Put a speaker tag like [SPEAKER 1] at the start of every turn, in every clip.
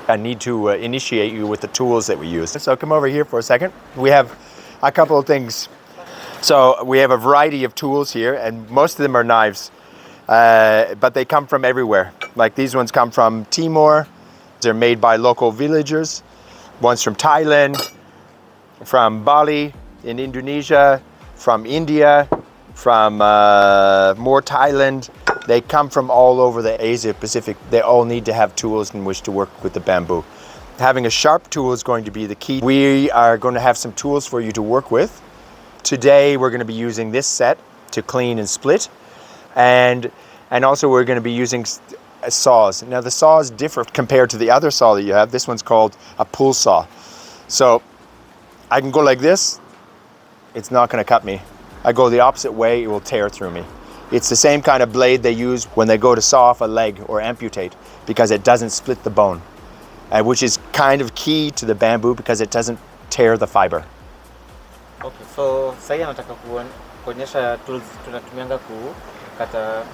[SPEAKER 1] I need to initiate you with the tools that we use. So come over here for a second. We have a couple of things. So we have a variety of tools here, and most of them are knives, but they come from everywhere. Like these ones come from Timor. They're made by local villagers. One's from Thailand, from Bali in Indonesia, from India, from more Thailand. They come from all over the Asia Pacific. They all need to have tools in which to work with the bamboo. Having a sharp tool is going to be the key. We are going to have some tools for you to work with. Today we're going to be using this set to clean and split, and also we're going to be using saws. Now the saws differ compared to the other saw that you have. This one's called a pull saw. So I can go like this, it's not going to cut me. I go the opposite way, it will tear through me. It's the same kind of blade they use when they go to saw off a leg or amputate, because it doesn't split the bone, which is kind of key to the bamboo because it doesn't tear the fiber.
[SPEAKER 2] Okay, so sasa nataka kuonyesha tools tunatumianga kukata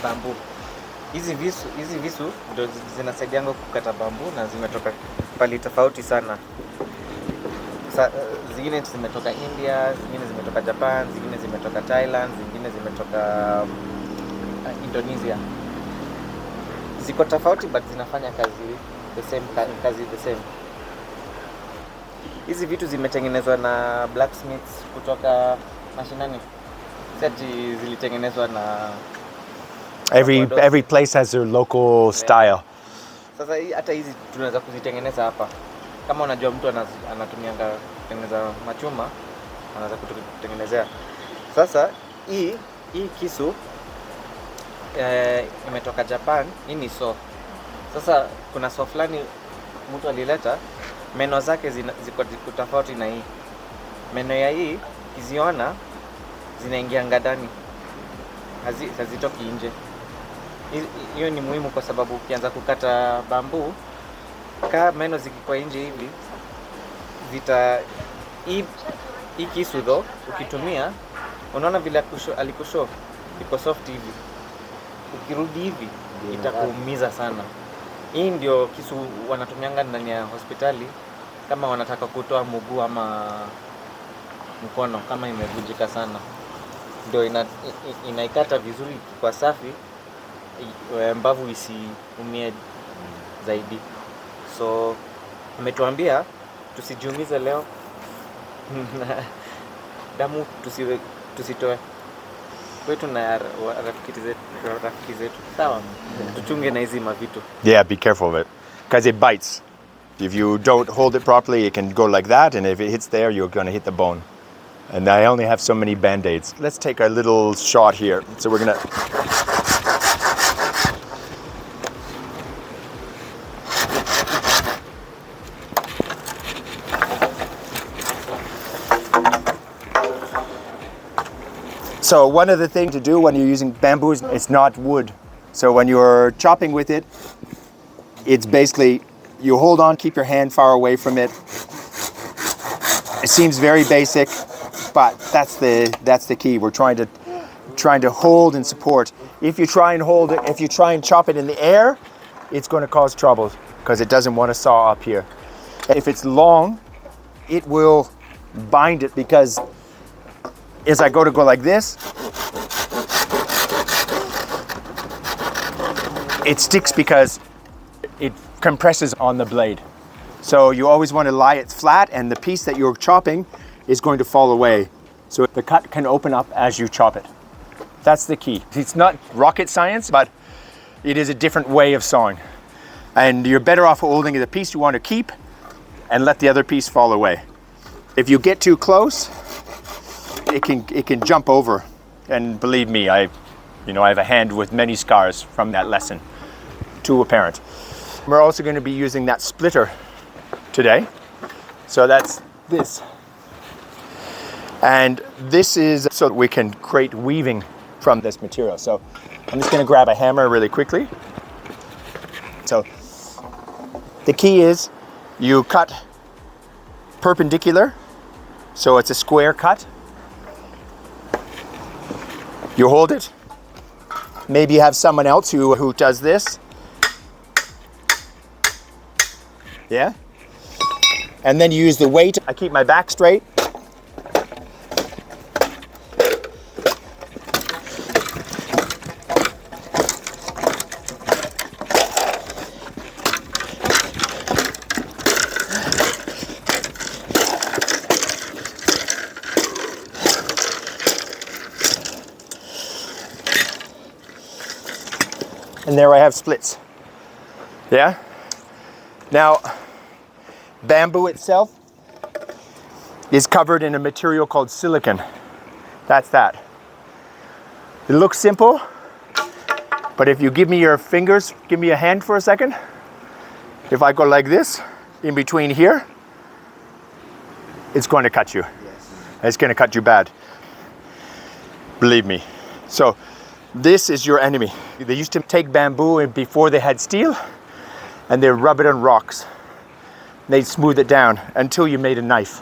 [SPEAKER 2] bamboo. Hizi visu ndio zinasaidianga kukata bamboo na zimetoka pali tofauti sana. Zingine zimetoka India, zingine zimetoka Japan, zingine zimetoka Thailand, zingine zimetoka Indonesia. Ziko tofauti but zinafanya kazi the same. Hizi vitu zimetengenezwa na blacksmiths kutoka mashinani. Seti zilitengenezwa na
[SPEAKER 1] Every place has their local style.
[SPEAKER 2] Sasa hata hizi tunaweza kuzitengeneza hapa. Kama unajua mtu anatumianga kutengeneza machuma, anaweza kutengenezea. Sasa hii kisu imetoka Japan, hii ni saw. Sasa kuna saw fulani mtu alileta, meno zake ziko tofauti na hii. Meno ya hii kiziona zinaingia ndani. Hazitoki nje. Hiyo ni muhimu kwa sababu ukianza kukata bamboo, kama meno zikikuwa nje hivi, hii kisu though ukitumia, unaona vile alikushow iko soft hivi. Ukirudi hivi itakuumiza sana. Hii ndio kisu wanatumianga ndani ya hospitali kama wanataka kutoa mguu ama mkono kama imevunjika sana. Ndio inaikata vizuri kwa safi, mbavu isiumie zaidi. So ametuambia tusijiumize leo. Damu tusitoe. Kwetu na rafiki zetu. Sawa. Tuchunge na hizi mavitu.
[SPEAKER 1] Yeah, be careful of it because it bites. If you don't hold it properly, it can go like that, and if it hits there, you're going to hit the bone. And I only have so many band-aids. Let's take a little shot here. So we're going to So one of the things to do when you're using bamboo is it's not wood. So when you're chopping with it, it's basically you hold on, keep your hand far away from it. It seems very basic, but that's the key. We're trying to hold and support. If you try and chop it in the air, it's going to cause trouble because it doesn't want to saw up here. If it's long, it will bind it because as I go like this, it sticks because it compresses on the blade. So you always want to lie it flat, and the piece that you're chopping is going to fall away. So the cut can open up as you chop it. That's the key. It's not rocket science, but it is a different way of sawing. And you're better off holding the piece you want to keep and let the other piece fall away. If you get too close, it can jump over. And believe me, I have a hand with many scars from that lesson. Too apparent. We're also going to be using that splitter today. So that's this. And this is so that we can create weaving from this material. So I'm just going to grab a hammer really quickly. So the key is you cut perpendicular, so it's a square cut. You hold it. Maybe you have someone else who does this. Yeah? And then you use the weight. I keep my back straight. And there I have splits. Yeah? Now, bamboo itself is covered in a material called silicon. That's that. It looks simple, but if you give me your fingers, give me a hand for a second. If I go like this, in between here, it's going to cut you. Yes. It's going to cut you bad. Believe me. So, this is your enemy. They used to take bamboo before they had steel, and they'd rub it on rocks. They'd smooth it down until you made a knife,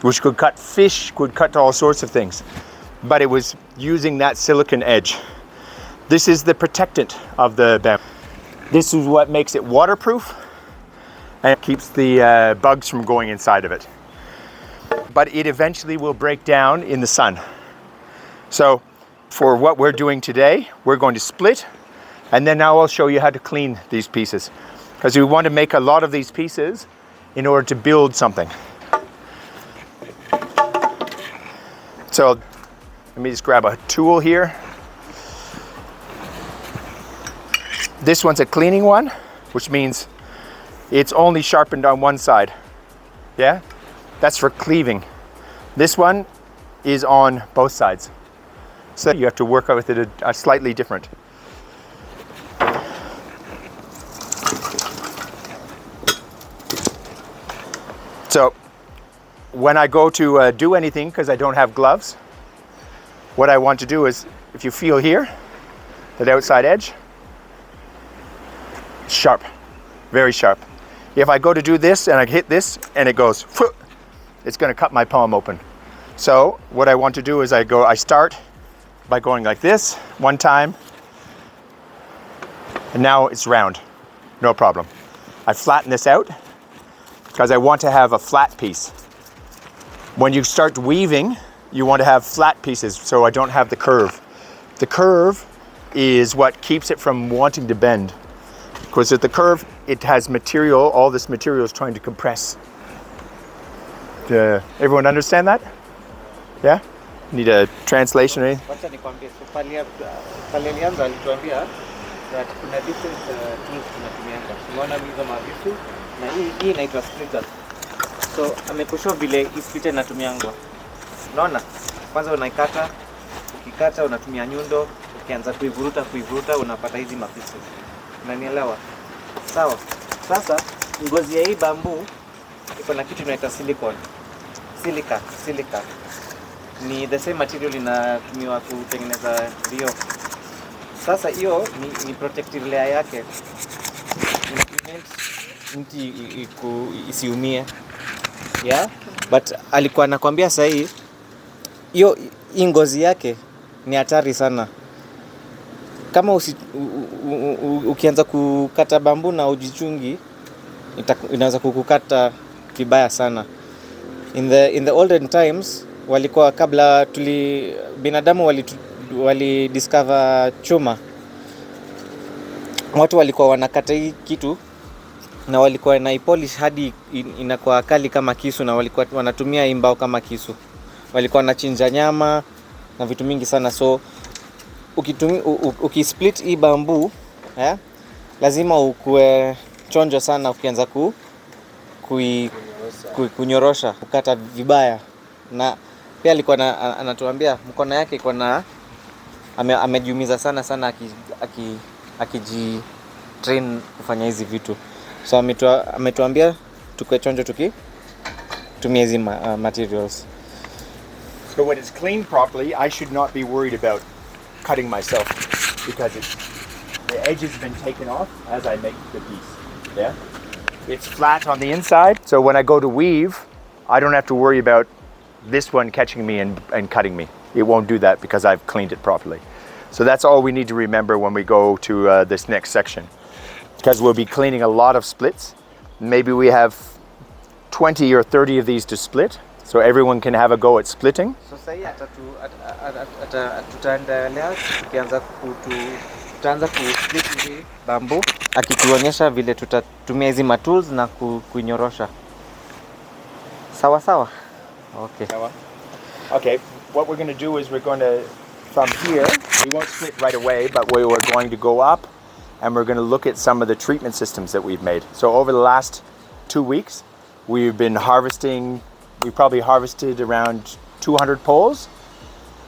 [SPEAKER 1] which could cut fish, could cut all sorts of things. But it was using that silicon edge. This is the protectant of the bamboo. This is what makes it waterproof and keeps the bugs from going inside of it. But it eventually will break down in the sun. So for what we're doing today, we're going to split, and then now I'll show you how to clean these pieces, because we want to make a lot of these pieces in order to build something. So let me just grab a tool here. This one's a cleaning one, which means it's only sharpened on one side. Yeah? That's for cleaving. This one is on both sides. So you have to work out with it a slightly different. So when I go to do anything, because I don't have gloves, what I want to do is, if you feel here, that outside edge, sharp, very sharp. If I go to do this and I hit this and it goes, it's going to cut my palm open. So what I want to do is I start by going like this one time, and now it's round, no problem. I flatten this out because I want to have a flat piece. When you start weaving, you want to have flat pieces so I don't have the curve. The curve is what keeps it from wanting to bend. Because at the curve, it has material, all this material is trying to compress. Everyone understand that? Yeah? Need a translation or anything?
[SPEAKER 2] Wacha nikwambie, so pale alianza alituambia that kuna different tools tunatumianga. Unaona hizo mavisu na hii inaitwa splitter. So amekushow vile hii splitter inatumiangwa. Unaona? Kwanza unaikata, ukikata unatumia nyundo, ukianza kuivuruta unapata hizi mapisi. Unanielewa? Sawa. Sasa ngozi ya hii bamboo iko na kitu inaitwa silicon. Silica. Ni the same material inatumiwa kutengeneza vioo. Sasa hiyo ni protective layer yake. Ina prevent mti isiumie. Yeah? But alikuwa anakuambia sasa hiyo ngozi yake ni hatari sana. Kama ukianza kukata bambu na ujichungi, inaweza kukukata kibaya sana. In the olden times, walikuwa kabla binadamu wali discover chuma. Watu walikuwa wanakata hii kitu na walikuwa wanaipolish hadi inakuwa kali kama kisu, na walikuwa wanatumia mbao kama kisu. Walikuwa wanachinja nyama na vitu mingi sana. So ukisplit hii bamboo, lazima ukue chonjo sana ukianza kunyorosha, kukata vibaya. Na pia alikuwa anatuambia mkono yake iko na amejiumiza sana akiji train kufanya hizi vitu. So ametuambia tukue chonjo tukitumia hizi materials.
[SPEAKER 1] So when it's cleaned properly, I should not be worried about cutting myself, because the edge has been taken off as I make the piece. Yeah, it's flat on the inside, so when I go to weave, I don't have to worry about this one catching me and cutting me. It won't do that because I've cleaned it properly. So that's all we need to remember when we go to this next section, because we'll be cleaning a lot of splits. Maybe we have 20 or 30 of these to split, so everyone can have a go at splitting.
[SPEAKER 2] So sasa tutaendelea tutaanza ku-split hizi bamboo akituonyesha vile tutatumia hizi matools na kuinyorosha. Sawa sawa. Okay.
[SPEAKER 1] Okay, what we're going to do is we're going to, from here, we won't split right away, but we are going to go up and we're going to look at some of the treatment systems that we've made. So over the last 2 weeks, we've been harvesting, we probably harvested around 200 poles,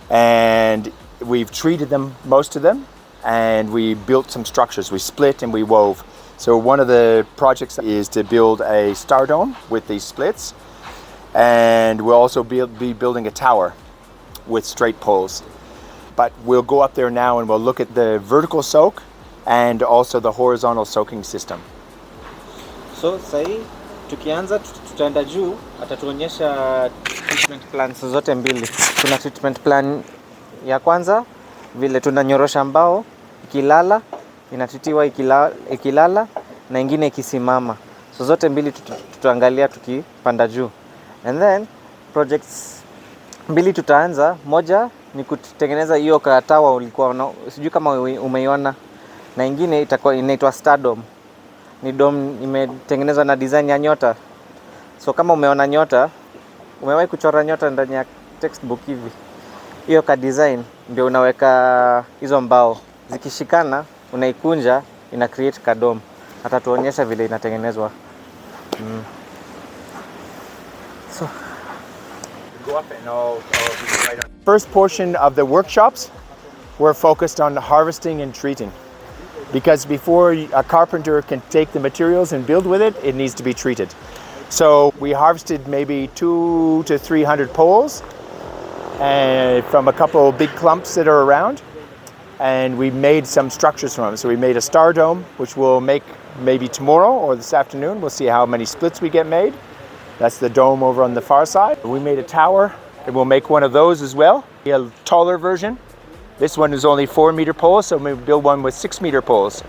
[SPEAKER 1] and we've treated them, most of them, and we built some structures. We split and we wove. So one of the projects is to build a star dome with these splits, and we'll also be building a tower with straight poles. But we'll go up there now and we'll look at the vertical soak and also the horizontal soaking system.
[SPEAKER 2] So sahi tukianza tutaenda juu, atatuonyesha treatment plans zote mbili. Kuna treatment plan ya kwanza vile tunanyorosha mbao ikilala, inatitiwa ikilala na ingine ikisimama. So zote mbili tutaangalia tukipanda juu. And then projects mbili tutaanza, moja ni kutengeneza hiyo katawa ulikuwa sijui kama umeiona, na ingine itakuwa inaitwa star dome. Ni dome imetengenezwa na design ya nyota. So kama umeona nyota, umewahi kuchora nyota ndani ya textbook hivi, hiyo ka design ndio unaweka hizo mbao, zikishikana unaikunja, ina create ka dome. Atatuonyesha vile inatengenezwa. So
[SPEAKER 1] go up and I'll be right on. First portion of the workshops, we're focused on harvesting and treating. Because before a carpenter can take the materials and build with it, it needs to be treated. So we harvested maybe 200 to 300 poles and from a couple big clumps that are around, and we made some structures from them. So we made a star dome, which we'll make maybe tomorrow or this afternoon. We'll see how many splits we get made. That's the dome over on the far side. We made a tower, and we'll make one of those as well. A taller version. This one is only 4-meter poles, so maybe build one with 6-meter poles.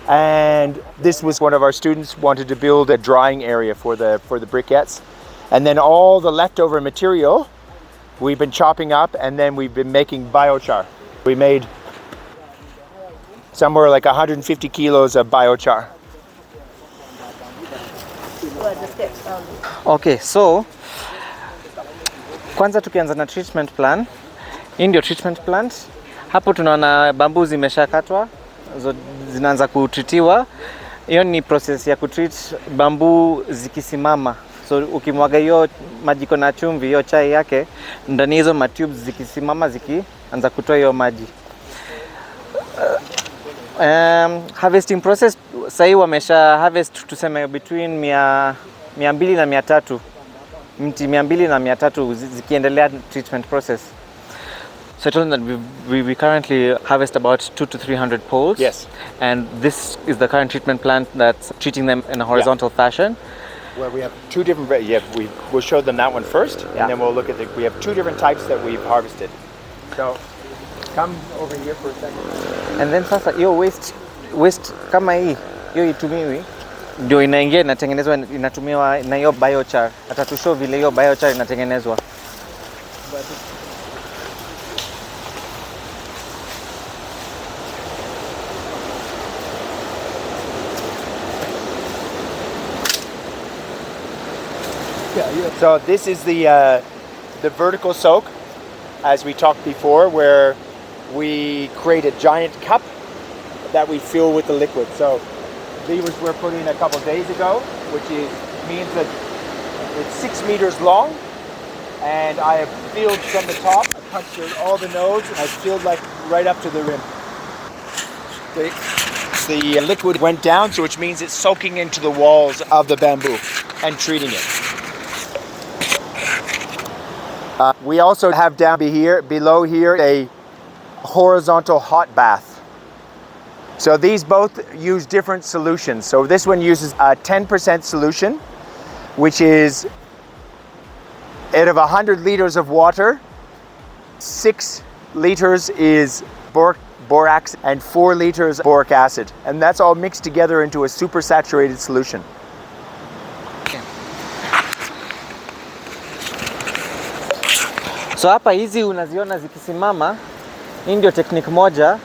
[SPEAKER 1] And this was one of our students wanted to build a drying area for the briquettes. And then all the leftover material we've been chopping up, and then we've been making biochar. We made somewhere like 150 kilos of biochar.
[SPEAKER 2] Okay, so kwanza tukianza na treatment plan. Hii ndio treatment plant. Hapo tunaona bamboo zimeshakatwa, zinaanza kutritiwa. Hiyo ni process ya kutreat bamboo zikisimama. So ukimwaga hiyo maji na chumvi, hiyo chai yake, ndani hizo matubes zikisimama, zikianza kutoa hiyo maji. Harvesting process, sasa wamesha harvest tuseme between 200 na 300. Mti 200 na 300 zikiendelea treatment process. So I told them that we currently harvest about 200 to 300 poles.
[SPEAKER 1] Yes.
[SPEAKER 2] And this is the current treatment plant that's treating them in a horizontal fashion.
[SPEAKER 1] Well, we have two different, we'll show them that one first, and then we'll look at we have two different types that we've harvested. So come over here for a second.
[SPEAKER 2] And then sasa hiyo waste kama hii, hiyo itumiwi, ndio inaingia inatengenezwa, inatumiwa na hiyo biochar. Atatushow vile hiyo biochar inatengenezwa.
[SPEAKER 1] So this is the vertical soak, as we talked before, where we create a giant cup that we fill with the liquid. So these were put in a couple of days ago, which means that it's 6 meters long, and I have filled from the top. I punched all the nodes, and I filled like right up to the rim. The liquid went down, so which means it's soaking into the walls of the bamboo and treating it. We also have down below here a horizontal hot bath. So these both use different solutions. So this one uses a 10% solution, which is out of 100 liters of water, 6 liters is borax and 4 liters boric acid. And that's all mixed together into a supersaturated solution.
[SPEAKER 2] So hapa hizi unaziona zikisimama, hii ndio technique moja,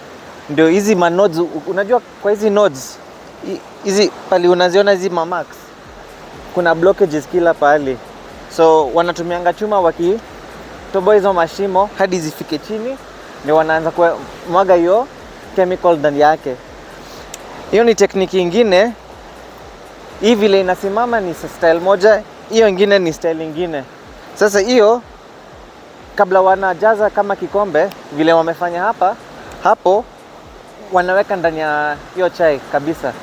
[SPEAKER 2] ndio hizi nodes. Unajua kwa hizi nodes hizi pali unaziona hizi marks, kuna blockages kila pahali, so wanatumianga chuma wakitoboa hizo mashimo hadi zifike chini, ndio wanaanza kumwaga hiyo chemical ndani yake. Hiyo ni technique nyingine. Hii vile inasimama ni style moja, hiyo nyingine ni style nyingine. Sasa hiyo kabla wanajaza kama kikombe vile wamefanya hapo wanaweka ndani ya hiyo chai kabisa,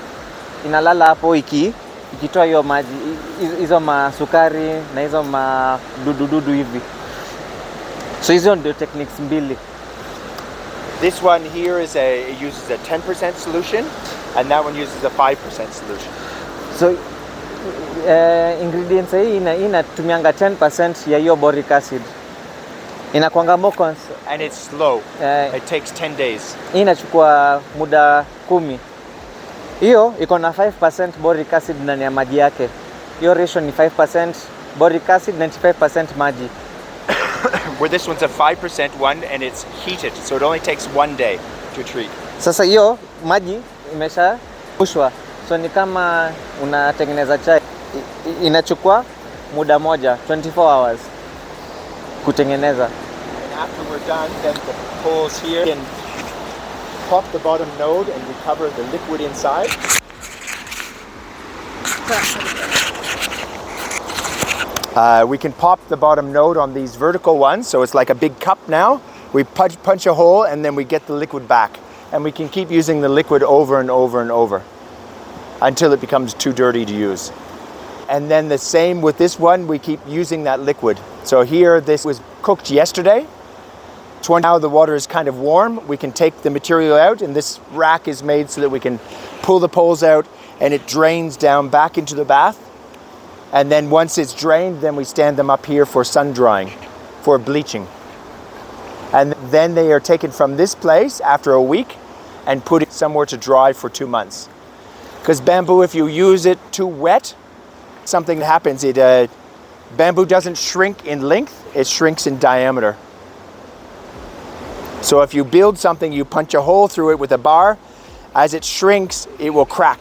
[SPEAKER 2] inalala hapo ikitoa hiyo maji, hizo masukari na hizo madudu hivi. So hizo ndio techniques mbili.
[SPEAKER 1] This one here uses a 10% solution, and that one uses a 5% solution.
[SPEAKER 2] So ingredients hii inatumianga 10% ya hiyo boric acid. Inakuanga more
[SPEAKER 1] and it's slow. It takes 10 days.
[SPEAKER 2] Hii inachukua muda 10. Hiyo iko na 5% boric acid ndani ya maji yake. Hiyo ratio ni 5% boric acid, 95% maji.
[SPEAKER 1] Where this one's a 5% one and it's heated, so it only takes 1 day to treat.
[SPEAKER 2] Sasa hiyo maji imesha pushwa, so ni kama unatengeneza chai, inachukua muda moja, 24 hours kutengeneza.
[SPEAKER 1] And after we're done, then the holes here can pop the bottom node and recover the liquid inside. We can pop the bottom node on these vertical ones, so it's like a big cup now. We punch a hole and then we get the liquid back. And we can keep using the liquid over and over and over until it becomes too dirty to use. And then the same with this one, we keep using that liquid. So here, this was cooked yesterday. Now the water is kind of warm. We can take the material out, and this rack is made so that we can pull the poles out and it drains down back into the bath. And then once it's drained, then we stand them up here for sun drying, for bleaching. And then they are taken from this place after a week and put it somewhere to dry for 2 months. Because bamboo, if you use it too wet, something happens. Bamboo doesn't shrink in length, it shrinks in diameter. So if you build something, you punch a hole through it with a bar, as it shrinks, it will crack.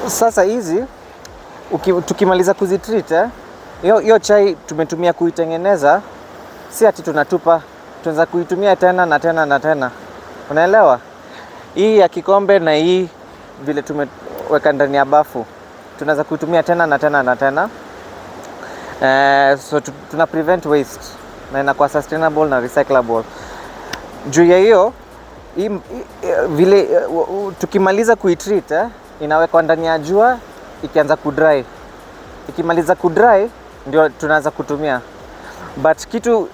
[SPEAKER 2] Sasa hizi tukimaliza kuzitreat, hiyo chai tumetumia kuitengeneza, si ati tunatupa, tunaweza kuitumia tena na tena na tena. Unaelewa? Hii ya kikombe na hii vile tumeweka ndani ya bafu, tunaweza kuitumia tena na tena na tena. So tuna prevent waste na inakuwa sustainable na recyclable. Juu ya hiyo vile tukimaliza kuitreat, inawekwa ndani ya jua ikianza kudry. Ikimaliza kudry ndio tunaanza kutumia. But kitu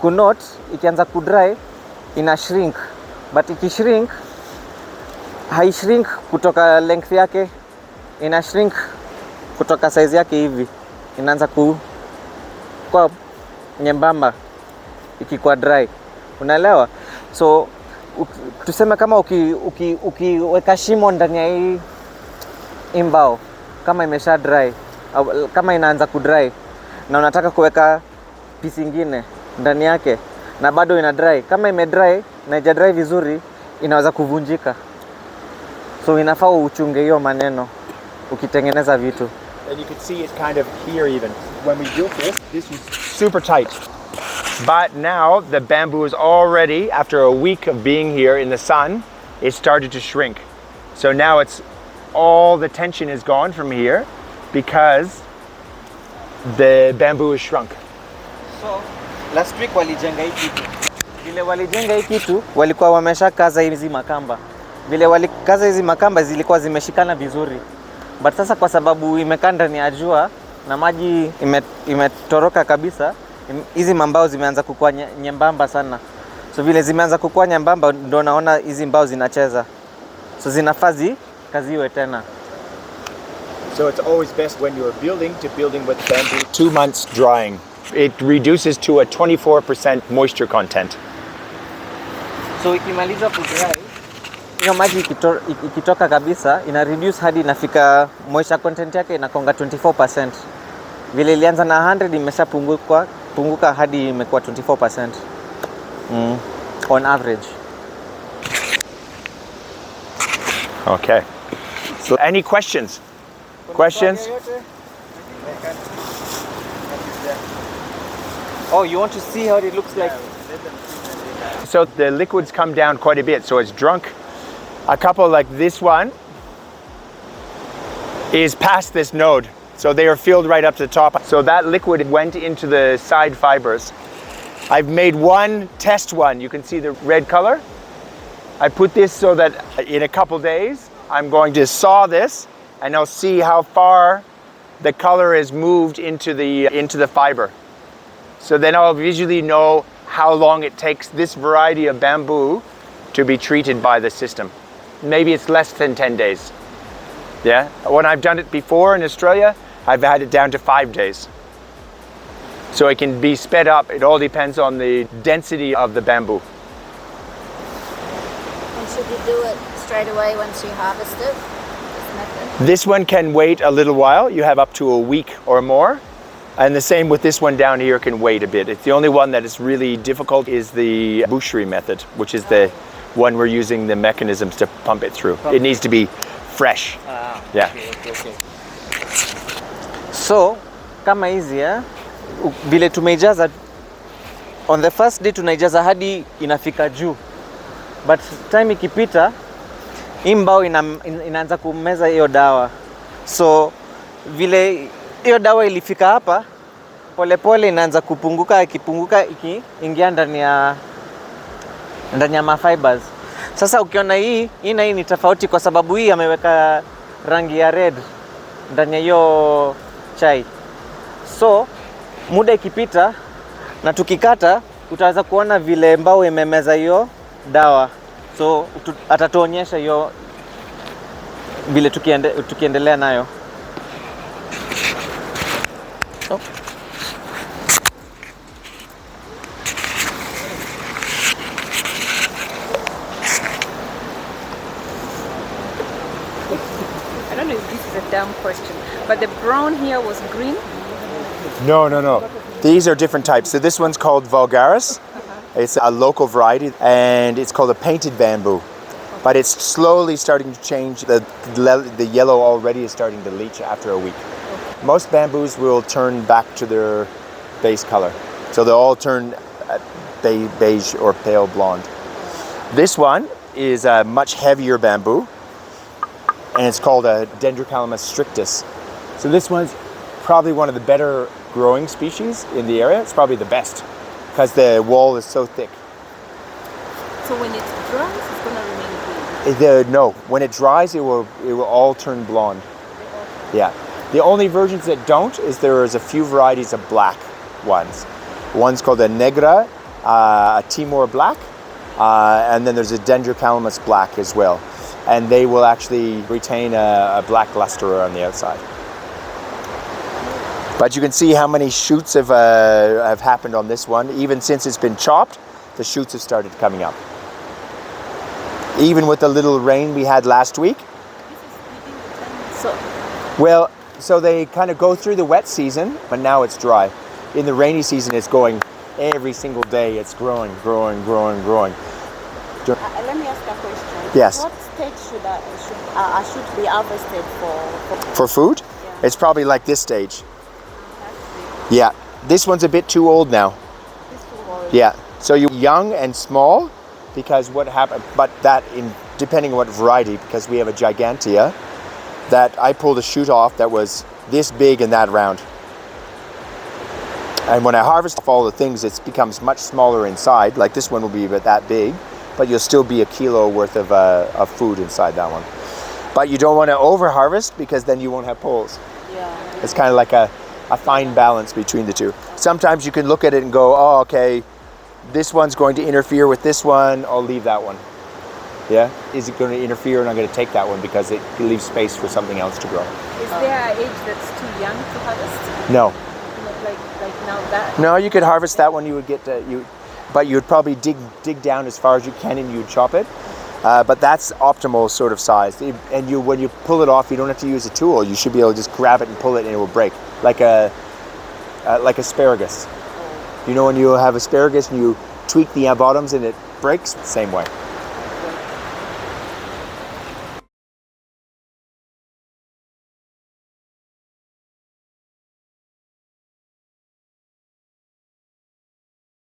[SPEAKER 2] kunote, ikianza kudry ina shrink. But ikishrink, hai shrink kutoka length yake, ina shrink kutoka size yake hivi. Inaanza kwa nyembamba ikikuwa dry. Unaelewa? So tuseme kama ukiweka shimo ndani ya hii mbao, kama imesha dry au kama inaanza kudry na unataka kuweka piece nyingine ndani yake na bado ina dry, kama ime dry na haija dry vizuri, inaweza kuvunjika. So inafaa uchunge hiyo maneno ukitengeneza vitu.
[SPEAKER 1] And you can see it kind of here even. When we built this was super tight. But now the bamboo is already, after a week of being here in the sun, it started to shrink. So now all the tension is gone from here because the bamboo is shrunk.
[SPEAKER 2] So last week walijenga hii kitu. Vile walijenga hii kitu, walikuwa wameshakaza hizi makamba. Vile walikaza hizi makamba zilikuwa zimeshikana vizuri. But sasa kwa sababu imekaa ndani ya jua na maji imetoroka kabisa, hizi mambao zimeanza kukua nyembamba sana. So vile zimeanza kukua nyembamba ndio naona hizi mbao zinacheza. So zinafaa kaziwe tena.
[SPEAKER 1] So it's always best when you're building to building with bamboo. 2 months drying. It reduces to a 24% moisture content.
[SPEAKER 2] So ikimaliza kudry, hiyo maji ikitoka kabisa ina reduce hadi inafika moisture content yake inakonga 24%. Vile ilianza na 100 imeshapunguka hadi imekuwa 24%. On average.
[SPEAKER 1] Okay. So any questions? Questions?
[SPEAKER 2] Oh, you want to see how it looks like?
[SPEAKER 1] So the liquids come down quite a bit. So it's drunk. A couple like this one is past this node. So they are filled right up to the top. So that liquid went into the side fibers. I've made one test one. You can see the red color. I put this so that in a couple days, I'm going to saw this and I'll see how far the color is moved into the fiber. So then I'll visually know how long it takes this variety of bamboo to be treated by the system. Maybe it's less than 10 days. Yeah, when I've done it before in Australia, I've had it down to 5 days. So it can be sped up. It all depends on the density of the bamboo.
[SPEAKER 3] And should you do it straight away once you harvest it? This method?
[SPEAKER 1] This one can wait a little while. You have up to a week or more. And the same with this one down here can wait a bit. It's the only one that is really difficult is the boucherie method, which is the one we're using the mechanisms to pump it through. It needs to be fresh. Yeah.
[SPEAKER 2] Okay. So, kama hizi vile tumeijaza on the first day tunaijaza hadi inafika juu. But time ikipita hii mbao inaanza kumeza hiyo dawa. So vile hiyo dawa ilifika hapa polepole inaanza kupunguka ikiingia ndani ya ma fibers. Sasa ukiona hii ni tofauti kwa sababu hii ameweka rangi ya red ndani ya hiyo chai. So muda ikipita na tukikata utaweza kuona vile mbao imemeza hiyo dawa. So atatuonyesha hiyo vile tukiendelea nayo. Oh.
[SPEAKER 4] I don't know if this is a dumb question, but the brown here was green?
[SPEAKER 1] No. These are different types. So this one's called vulgaris. It's a local variety and it's called a painted bamboo. But it's slowly starting to change. The yellow already is starting to leach after a week. Most bamboos will turn back to their base color. So they'll all turn beige or pale blonde. This one is a much heavier bamboo and it's called a Dendrocalamus strictus. So this one's probably one of the better growing species in the area. It's probably the best because the wall is so thick.
[SPEAKER 4] So when it dries, it's going to remain green?
[SPEAKER 1] No, when it dries, it will all turn blonde. Yeah. The only versions that don't is there's a few varieties of black ones. One's called a Negra, a Timor black, and then there's a Dendrocalamus black as well. And they will actually retain a black luster on the outside. But you can see how many shoots have happened on this one. Even since it's been chopped, the shoots have started coming up. Even with the little rain we had last week. So they kind of go through the wet season, but now it's dry. In the rainy season, it's going every single day. It's growing.
[SPEAKER 3] Let me ask a question.
[SPEAKER 1] Yes.
[SPEAKER 3] What stage should be harvested for?
[SPEAKER 1] For food?
[SPEAKER 3] Yeah.
[SPEAKER 1] It's probably like this stage. Yeah. This one's a bit too old now.
[SPEAKER 3] This one.
[SPEAKER 1] Yeah. So you're young and small, because what happened? But that depending on what variety, because we have a gigantea. That I pulled a shoot off that was this big and that round. And when I harvest off all the things, it becomes much smaller inside. Like this one will be about that big, but you'll still be a kilo worth of food inside that one. But you don't want to over harvest because then you won't have poles.
[SPEAKER 3] Yeah.
[SPEAKER 1] It's kind of like a fine balance between the two. Sometimes you can look at it and go, oh, okay, this one's going to interfere with this one, I'll leave that one. Yeah? Is it going to interfere and I'm going to take that one because it leaves space for something else to grow?
[SPEAKER 4] Is there an age that's too young to harvest?
[SPEAKER 1] No.
[SPEAKER 4] Like now that?
[SPEAKER 1] No, you could harvest that one. You would get but you would probably dig down as far as you can and you would chop it. But that's optimal sort of size. And when you pull it off, you don't have to use a tool. You should be able to just grab it and pull it and it will break. Like like asparagus. You know when you have asparagus and you tweak the bottoms and it breaks? Same way.